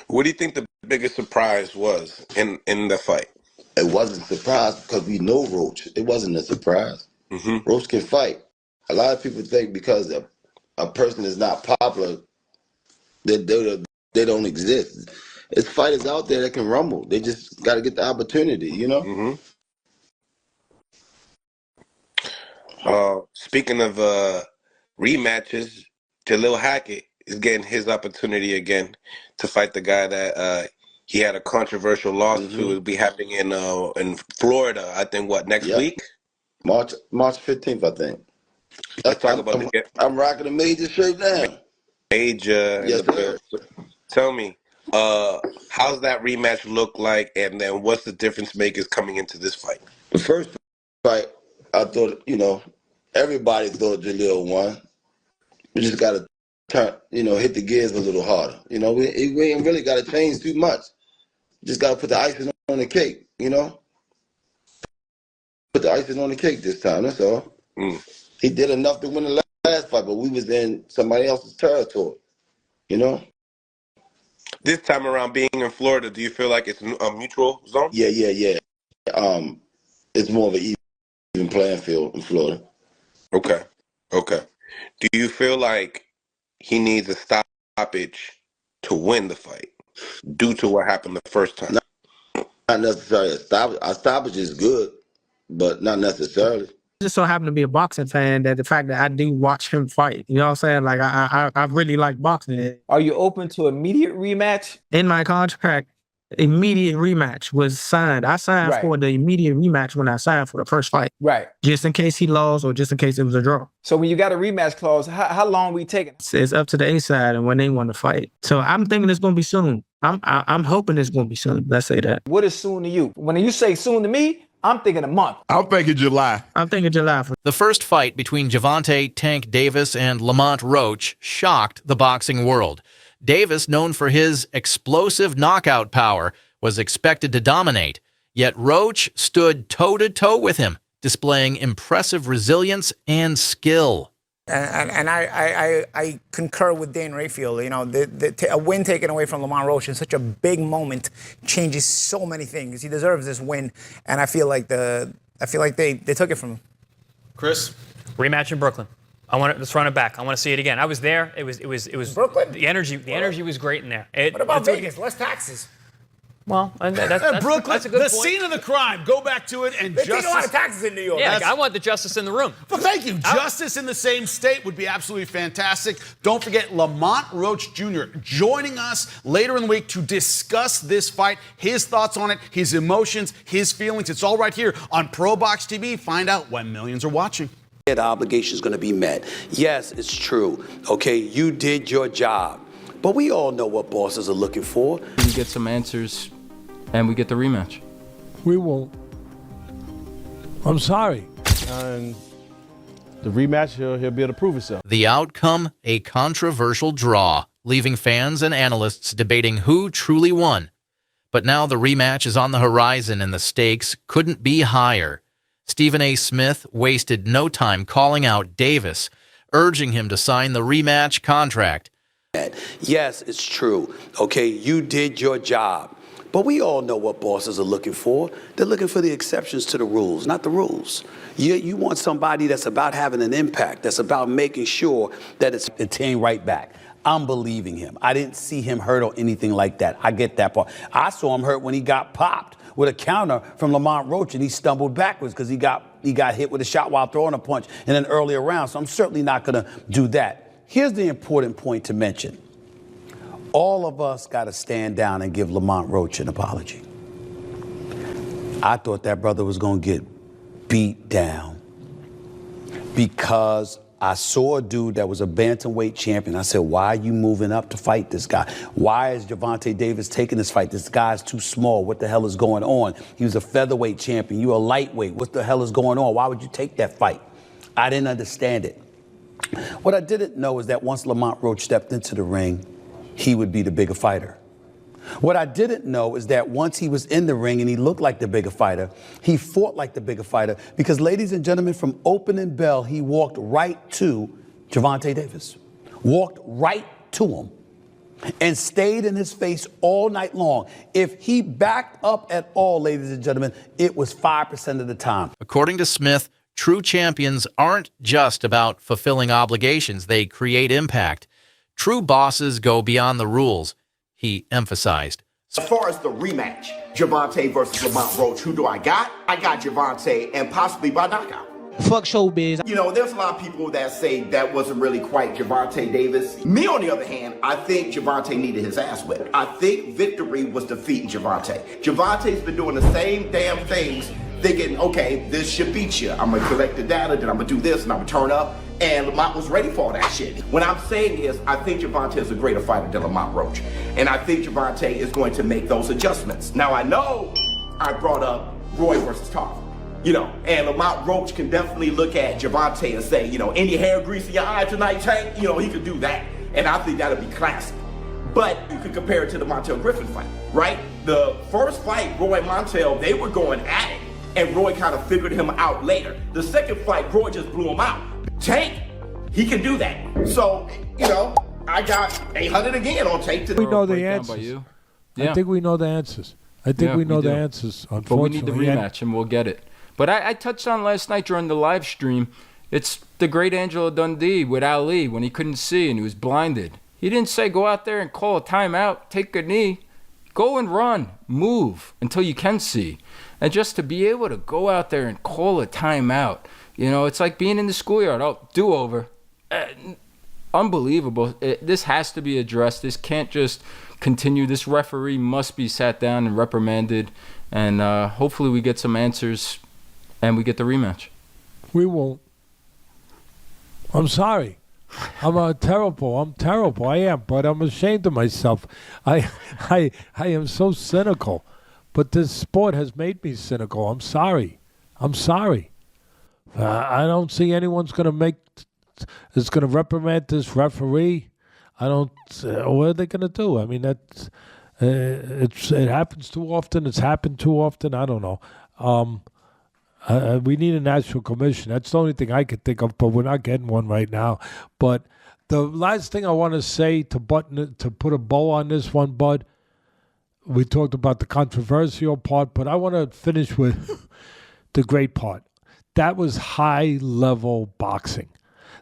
What do you think the biggest surprise was in the fight? It wasn't a surprise because we know Roach. It wasn't a surprise. Hmm. Roach can fight. A lot of people think because a person is not popular, they don't exist. There's fighters out there that can rumble. They just got to get the opportunity, you know? Hmm. Speaking of rematches, Jalil Hackett is getting his opportunity again to fight the guy that he had a controversial loss to. Hmm. It'll be happening in Florida. I think what next Yep. week. March 15th, I think. Let's talk I'm, about I'm, I'm rocking a major shirt now. major in Yes, the sir. build. Tell me, how's that rematch look like, and then what's the difference makers coming into this fight? The first fight, I thought, everybody thought Jalil won. We just got to hit the gears a little harder. We ain't really got to change too much. Just got to put the icing on the cake, Put the icing on the cake this time, that's all. Mm. He did enough to win the last fight, but we was in somebody else's territory, you know? This time around, being in Florida, do you feel like it's a mutual zone? Yeah. It's more of an even playing field in Florida. Okay, okay. Do you feel like he needs a stoppage to win the fight due to what happened the first time? Not necessarily a stoppage is good, but not necessarily. Just so happen to be a boxing fan that the fact that I do watch him fight, you know what I'm saying? Like I really like boxing. Are you open to immediate rematch? In my contract, immediate rematch was signed. I signed Right. for the immediate rematch when I signed for the first fight. Right. Just in case he lost or just in case it was a draw. So when you got a rematch clause, how long we taking? It's up to the A side and when they want to fight. So I'm thinking it's gonna be soon. I'm hoping it's gonna be soon. Let's say that. What is soon to you? When you say soon to me, I'm thinking a month. I'm thinking July. I'm thinking July. The first fight between Gervonta "Tank" Davis and Lamont Roach shocked the boxing world. Davis, known for his explosive knockout power, was expected to dominate, yet Roach stood toe-to-toe with him, displaying impressive resilience and skill. And I concur with Dane Rayfield. A win taken away from Lamont Roach in such a big moment changes so many things. He deserves this win, and I feel like they took it from him. Chris, rematch in Brooklyn. Let's run it back. I want to see it again. I was there. It was Brooklyn. The energy was great in there. What about Vegas? Less taxes. Well, that's Brooklyn, that's a good the point. scene of the crime. Go back to it and They take a lot justice. of taxes in New York. Yeah, I want the justice in the room. Well, thank you. Justice in the same state would be absolutely fantastic. Don't forget Lamont Roach Jr. joining us later in the week to discuss this fight, his thoughts on it, his emotions, his feelings. It's all right here on Pro Box TV. Find out when millions are watching. The obligation is going to be met. Yes, it's true. Okay, you did your job. But we all know what bosses are looking for. We get some answers, and we get the rematch. We won't. I'm sorry. And the rematch, he'll be able to prove himself. The outcome, a controversial draw, leaving fans and analysts debating who truly won. But now the rematch is on the horizon and the stakes couldn't be higher. Stephen A. Smith wasted no time calling out Davis, urging him to sign the rematch contract. Yes, it's true. Okay, you did your job. But we all know what bosses are looking for. They're looking for the exceptions to the rules, not the rules. You want somebody that's about having an impact, that's about making sure that it's right back. I'm believing him. I didn't see him hurt or anything like that. I get that part. I saw him hurt when he got popped with a counter from Lamont Roach and he stumbled backwards because he got hit with a shot while throwing a punch in an earlier round. So I'm certainly not going to do that. Here's the important point to mention. All of us got to stand down and give Lamont Roach an apology. I thought that brother was going to get beat down because I saw a dude that was a bantamweight champion. I said, why are you moving up to fight this guy? Why is Gervonta Davis taking this fight? This guy's too small. What the hell is going on? He was a featherweight champion. You're a lightweight. What the hell is going on? Why would you take that fight? I didn't understand it. What I didn't know is that once Lamont Roach stepped into the ring, he would be the bigger fighter. What I didn't know is that once he was in the ring and he looked like the bigger fighter, he fought like the bigger fighter because, ladies and gentlemen, from opening bell, he walked right to Gervonta Davis. Walked right to him. and stayed in his face all night long. If he backed up at all, ladies and gentlemen, it was 5% of the time. According to Smith, true champions aren't just about fulfilling obligations. They create impact. True bosses go beyond the rules, he emphasized. As far as the rematch, Gervonta versus Lamont Roach, who do I got? I got Gervonta, and possibly by knockout. Fuck showbiz. You know, there's a lot of people that say that wasn't really quite Gervonta Davis. Me, on the other hand, I think Gervonta needed his ass whipped. I think victory was defeating Gervonta. Gervonta's been doing the same damn things, thinking, okay, this should beat you. I'm gonna collect the data, then I'm gonna do this, and I'm gonna turn up. And Lamont was ready for all that shit. What I'm saying is, I think Gervonta is a greater fighter than Lamont Roach. And I think Gervonta is going to make those adjustments. Now, I know I brought up Roy versus Tarver. You know, and Lamont Roach can definitely look at Gervonta and say, you know, any hair grease in your eye tonight, Tank? You know, he could do that. And I think that'll be classic. But you could compare it to the Montel Griffin fight, right? The first fight, Roy and Montel, they were going at it. And Roy kind of figured him out later. The second fight, Roy just blew him out. Tank, he can do that. So, you know, I got 800 again on Tank. We know the answers. Yeah. I think we know the answers. I think we know the answers, unfortunately. But we need the rematch, and we'll get it. But I touched on last night during the live stream, it's the great Angelo Dundee with Ali when he couldn't see and he was blinded. He didn't say go out there and call a timeout, take a knee. Go and run, move until you can see. And just to be able to go out there and call a timeout, you know, it's like being in the schoolyard. Oh, do-over. Unbelievable. This has to be addressed. This can't just continue. This referee must be sat down and reprimanded. And hopefully we get some answers and we get the rematch. We won't. I'm sorry. I'm terrible. I am, but I'm ashamed of myself. I am so cynical, but this sport has made me cynical. I'm sorry. I don't see anyone's going to reprimand this referee. I don't. What are they going to do? I mean, it happens too often. It's happened too often. I don't know. We need a national commission. That's the only thing I could think of, but we're not getting one right now. But the last thing I want to say to put a bow on this one, Bud, we talked about the controversial part, but I want to finish with the great part. That was high-level boxing.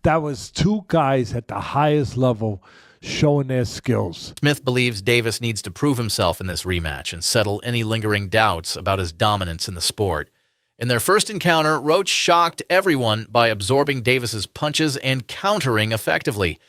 That was two guys at the highest level showing their skills. Smith believes Davis needs to prove himself in this rematch and settle any lingering doubts about his dominance in the sport. In their first encounter, Roach shocked everyone by absorbing Davis's punches and countering effectively.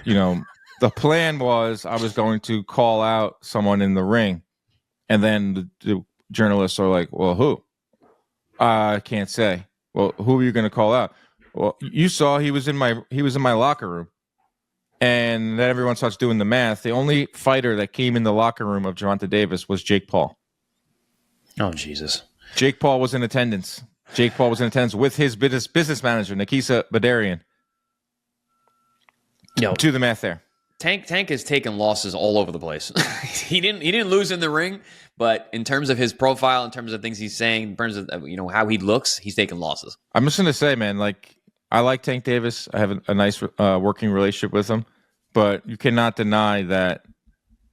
You know, the plan was I was going to call out someone in the ring, and then the journalists are like, well, who? I can't say. Well, who are you going to call out? Well, you saw he was in my locker room. And then everyone starts doing the math. The only fighter that came in the locker room of Gervonta Davis was Jake Paul. Oh, Jesus. Jake Paul was in attendance. With his business manager, Nikisa Badarian. Do the math there. Tank has taken losses all over the place. he didn't lose in the ring, but in terms of his profile, in terms of things he's saying, in terms of how he looks, he's taken losses. I'm just gonna say, man, like I like Tank Davis. I have a nice working relationship with him, but you cannot deny that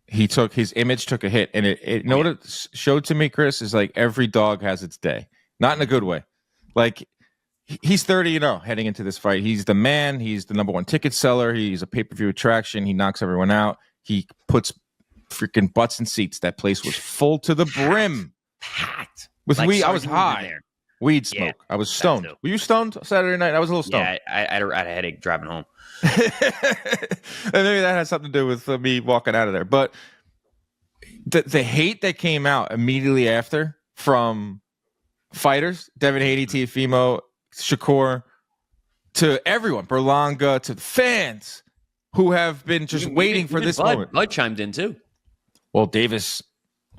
his image took a hit, and it you know what it showed to me, Chris, is like every dog has its day, not in a good way. Like he's 30-0 heading into this fight. He's the man. He's the number one ticket seller. He's a pay-per-view attraction. He knocks everyone out. He puts freaking butts in seats. That place was full to the brim. Packed. With like weed, I was high. Weed smoke. Yeah, I was stoned. Were you stoned Saturday night? I was a little stoned. Yeah, I had a headache driving home. And maybe that has something to do with me walking out of there. But the hate that came out immediately after from fighters, Devin Haney, Teofimo, Shakur, to everyone, Berlanga, to the fans who have been just waiting for this moment. Bud chimed in too. Well, Davis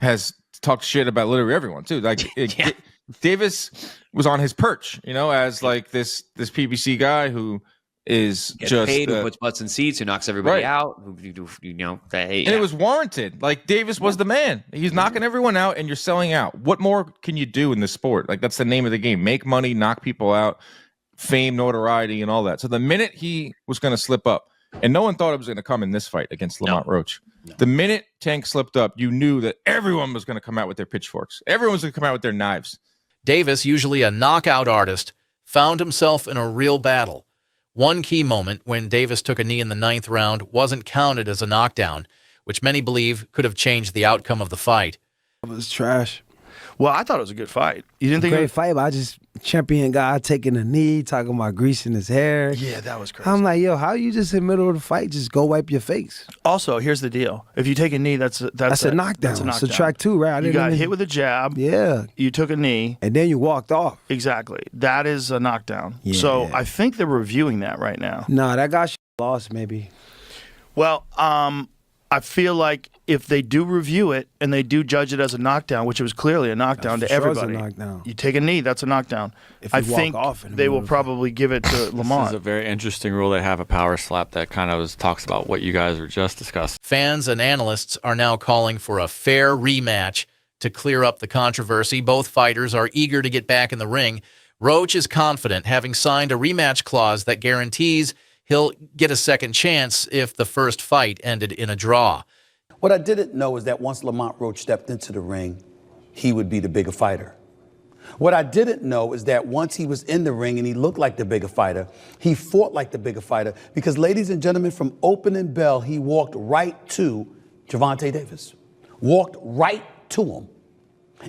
has talked shit about literally everyone too. Like Davis was on his perch, as like this PBC guy who is gets just paid, who puts butts in seats, who knocks everybody out, and it was warranted. Like Davis was the man. He's knocking everyone out, and you're selling out. What more can you do in this sport? Like that's the name of the game: make money, knock people out, fame, notoriety, and all that. So the minute he was going to slip up, And no one thought it was going to come in this fight against Lamont Roach. The minute Tank slipped up, you knew that everyone was going to come out with their pitchforks. Everyone was going to come out with their knives. Davis, usually a knockout artist, found himself in a real battle. One key moment when Davis took a knee in the 9th round wasn't counted as a knockdown, which many believe could have changed the outcome of the fight. It was trash. Well, I thought it was a good fight. You didn't think great fight, but I just champion guy taking a knee, talking about greasing his hair. Yeah, that was crazy. I'm like, yo, how you just in the middle of the fight just go wipe your face? Also, here's the deal: if you take a knee, that's a knockdown. That's a knockdown. Subtract 2, right? You got hit with a jab. Yeah. You took a knee, and then you walked off. Exactly. That is a knockdown. Yeah. So I think they're reviewing that right now. Nah, that guy lost maybe. Well, I feel like if they do review it and they do judge it as a knockdown, which it was clearly a knockdown to everybody, you take a knee, that's a knockdown. I think they will probably give it to Lamont. This is a very interesting rule. They have a power slap that kind of talks about what you guys were just discussing. Fans and analysts are now calling for a fair rematch to clear up the controversy. Both fighters are eager to get back in the ring. Roach is confident, having signed a rematch clause that guarantees he'll get a second chance if the first fight ended in a draw. What I didn't know is that once Lamont Roach stepped into the ring, he would be the bigger fighter. What I didn't know is that once he was in the ring and he looked like the bigger fighter, he fought like the bigger fighter because, ladies and gentlemen, from opening bell, he walked right to Gervonta Davis. Walked right to him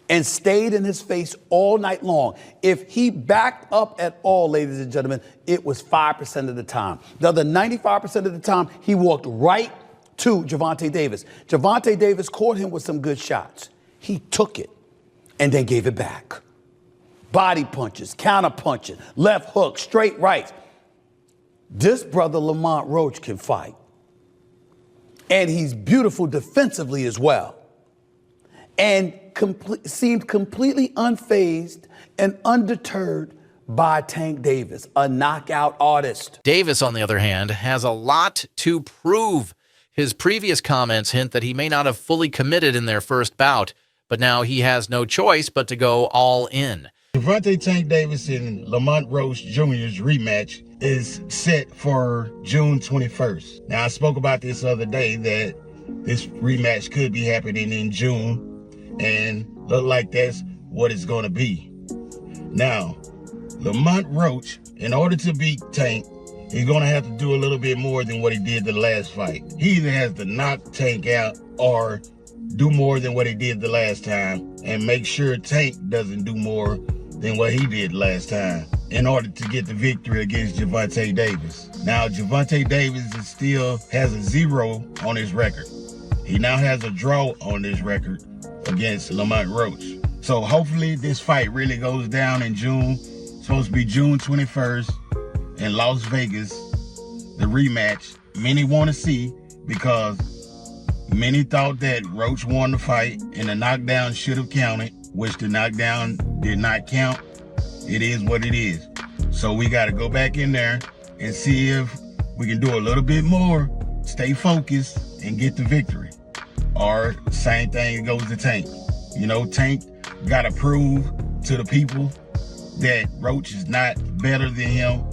and stayed in his face all night long. If he backed up at all, ladies and gentlemen, it was 5% of the time. The other 95% of the time, he walked right to Gervonta Davis. Gervonta Davis caught him with some good shots. He took it and then gave it back. Body punches, counter punches, left hook, straight rights. This brother Lamont Roach can fight. And he's beautiful defensively as well. And seemed completely unfazed and undeterred by Tank Davis, a knockout artist. Davis, on the other hand, has a lot to prove. His previous comments hint that he may not have fully committed in their first bout, but now he has no choice but to go all in. Gervonta Tank Davis and Lamont Roach Jr.'s rematch is set for June 21st. Now, I spoke about this the other day that this rematch could be happening in June, and look like that's what it's going to be. Now, Lamont Roach, in order to beat Tank, he's going to have to do a little bit more than what he did the last fight. He either has to knock Tank out or do more than what he did the last time and make sure Tank doesn't do more than what he did last time in order to get the victory against Gervonta Davis. Now, Gervonta Davis still has a 0 on his record. He now has a draw on his record against Lamont Roach. So hopefully this fight really goes down in June. It's supposed to be June 21st in Las Vegas, the rematch. Many want to see because many thought that Roach won the fight and the knockdown should have counted, which the knockdown did not count. It is what it is. So we got to go back in there and see if we can do a little bit more, stay focused, and get the victory. Or same thing goes to Tank. You know, Tank got to prove to the people that Roach is not better than him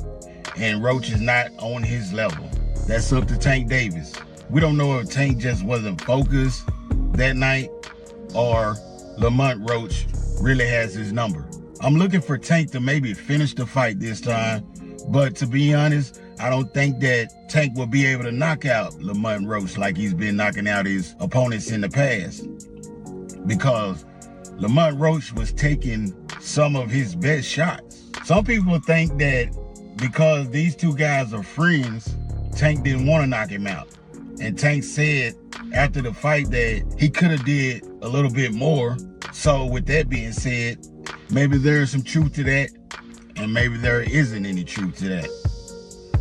and Roach is not on his level. That's up to Tank Davis. We don't know if Tank just wasn't focused that night or Lamont Roach really has his number. I'm looking for Tank to maybe finish the fight this time, but to be honest, I don't think that Tank will be able to knock out Lamont Roach like he's been knocking out his opponents in the past, because Lamont Roach was taking some of his best shots. Some people think that because these two guys are friends, Tank didn't want to knock him out. And Tank said after the fight that he could have did a little bit more. So with that being said, maybe there is some truth to that, and maybe there isn't any truth to that.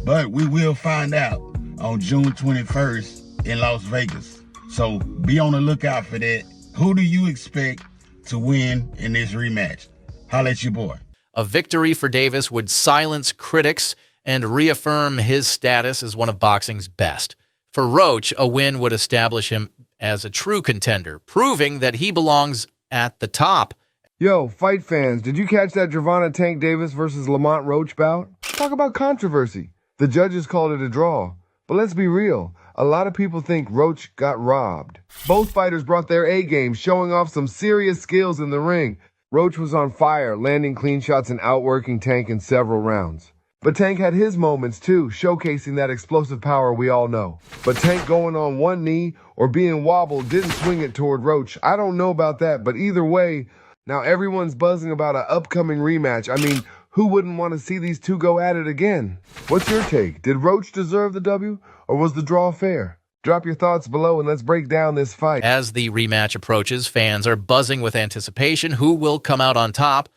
But we will find out on June 21st in Las Vegas. So be on the lookout for that. Who do you expect to win in this rematch? Holla at your boy. A victory for Davis would silence critics and reaffirm his status as one of boxing's best. For Roach, a win would establish him as a true contender, proving that he belongs at the top. Yo, fight fans, did you catch that Gervonta Tank Davis versus Lamont Roach bout? Talk about controversy. The judges called it a draw. But let's be real, a lot of people think Roach got robbed. Both fighters brought their A game, showing off some serious skills in the ring. Roach was on fire, landing clean shots and outworking Tank in several rounds. But Tank had his moments too, showcasing that explosive power we all know. But Tank going on one knee or being wobbled didn't swing it toward Roach. I don't know about that, but either way, now everyone's buzzing about an upcoming rematch. I mean, who wouldn't want to see these two go at it again? What's your take? Did Roach deserve the W, or was the draw fair? Drop your thoughts below and let's break down this fight. As the rematch approaches, fans are buzzing with anticipation. Who will come out on top?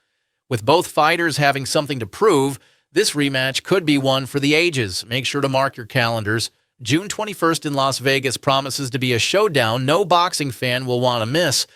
With both fighters having something to prove, this rematch could be one for the ages. Make sure to mark your calendars. June 21st in Las Vegas promises to be a showdown no boxing fan will want to miss.